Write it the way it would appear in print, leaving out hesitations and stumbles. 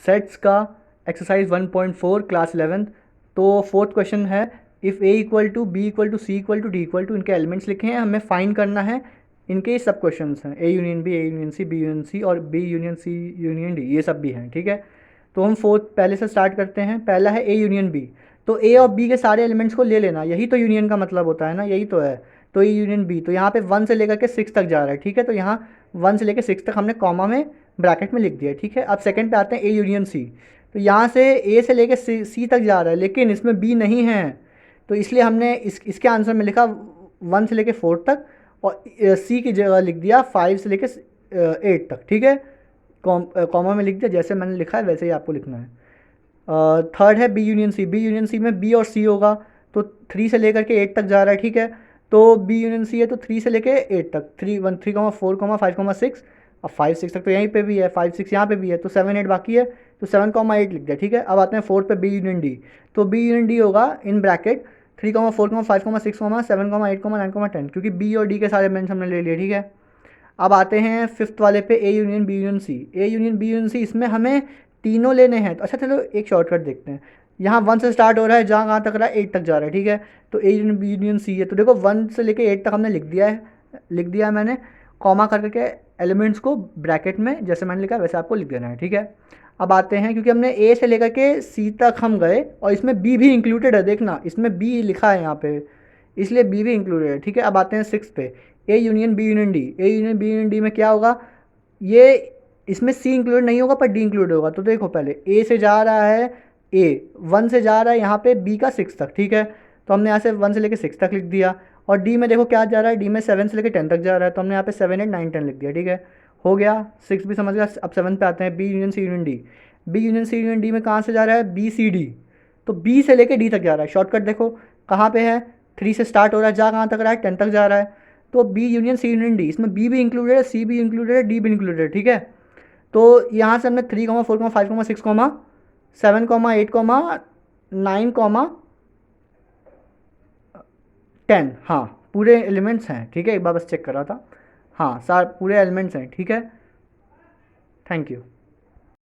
Sets का exercise 1.4 class 11th। तो fourth question है, if A equal to B equal to C equal to D equal to, इनके elements लिखे हैं, हमें फाइंड करना है इनके सब क्वेश्चंस हैं, A union B, A union C, B union C और B union C union D, ये सब भी हैं। ठीक है, तो हम फोर्थ पहले से स्टार्ट करते हैं। पहला है ए यूनियन बी। तो ए और बी के सारे एलिमेंट्स को ले लेना, यही तो यूनियन का मतलब होता है ना, यही तो है। तो ए यूनियन बी, तो यहाँ पे 1 से लेकर के 6 तक जा रहा है। ठीक है, तो यहाँ 1 से लेकर 6 तक हमने कॉमा में ब्रैकेट में लिख दिया। ठीक है, अब सेकंड पे आते हैं, ए यूनियन सी। तो यहाँ से ए से लेकर सी तक जा रहा है, लेकिन इसमें बी नहीं है, तो इसलिए हमने इसके आंसर में लिखा 1 से लेकर 4 तक, और सी की जगह लिख दिया 5 से लेकर 8 तक। ठीक है, कॉमा में लिख दिया, जैसे मैंने लिखा है वैसे ही आपको लिखना है। थर्ड है B union C. B union C में बी और सी होगा, तो 3 से लेकर के 8 तक जा रहा है। ठीक है, तो बी यूनियन सी है, तो 3 से लेकर 8 तक, 3 1 3 4 5 6, अब 5 6 तक तो यहीं पे भी है, 5 6 यहाँ पे भी है, तो 7 8 बाकी है, तो 7 8 लिख दिया। ठीक है, अब आते हैं 4 पे, बी यूनियन डी। तो बी यूनियन डी होगा इन ब्रैकेट 3 4 5 6 7 8 9 10, क्योंकि बी और डी के सारे एलिमेंट्स हमने ले लिए। ठीक है, अब आते हैं फिफ्थ वाले पे, A union B union C. A union B union C, इसमें हमें तीनों लेने हैं। तो अच्छा चलो एक शॉर्टकट देखते हैं। यहाँ 1 से स्टार्ट हो रहा है, जहाँ कहाँ तक रहा है, 8 तक जा रहा है। ठीक है, तो A union B union C है, तो देखो 1 से लेके 8 तक हमने लिख दिया है मैंने, कॉमा करके एलिमेंट्स को ब्रैकेट में जैसे मैंने लिखा वैसे आपको लिख देना है। ठीक है, अब आते हैं, क्योंकि हमने ए से लेकर के सी तक हम गए और इसमें बी भी इंक्लूडेड है, देखना इसमें बी लिखा है यहाँ पे, इसलिए बी भी इंक्लूडेड है। ठीक है, अब आते हैं 6 पे, A union B union D. A union B union D में क्या होगा, ये इसमें सी इंक्लूड नहीं होगा पर डी इंक्लूड होगा। तो देखो पहले ए से जा रहा है, ए 1 से जा रहा है यहाँ पे बी का 6 तक। ठीक है, तो हमने यहाँ से 1 से लेकर 6 तक लिख दिया, और डी में देखो क्या जा रहा है, डी में 7 से लेकर 10 तक जा रहा है, तो हमने यहाँ पे 7 8 9 10 लिख दिया। ठीक है, हो गया, 6 भी समझ गया। अब 7 पे आते हैं, B union C union D. B union C union D में कहाँ से जा रहा है, बी सी डी, तो बी से लेकर डी तक जा रहा है। शॉर्टकट देखो कहाँ पे है, 3 से स्टार्ट हो रहा है, जा कहाँ तक रहा है, 10 तक जा रहा है, तो B union C union D, इसमें बी भी इंक्लूडेड है, सी भी इंक्लूडेड है, डी भी इंक्लूडेड है। ठीक है, तो यहाँ से हमने 3 4 5 6 7 8 9 10, हाँ पूरे एलिमेंट्स हैं। ठीक है, एक बार बस चेक कर रहा था, हाँ सारे पूरे एलिमेंट्स हैं। ठीक है, थैंक यू।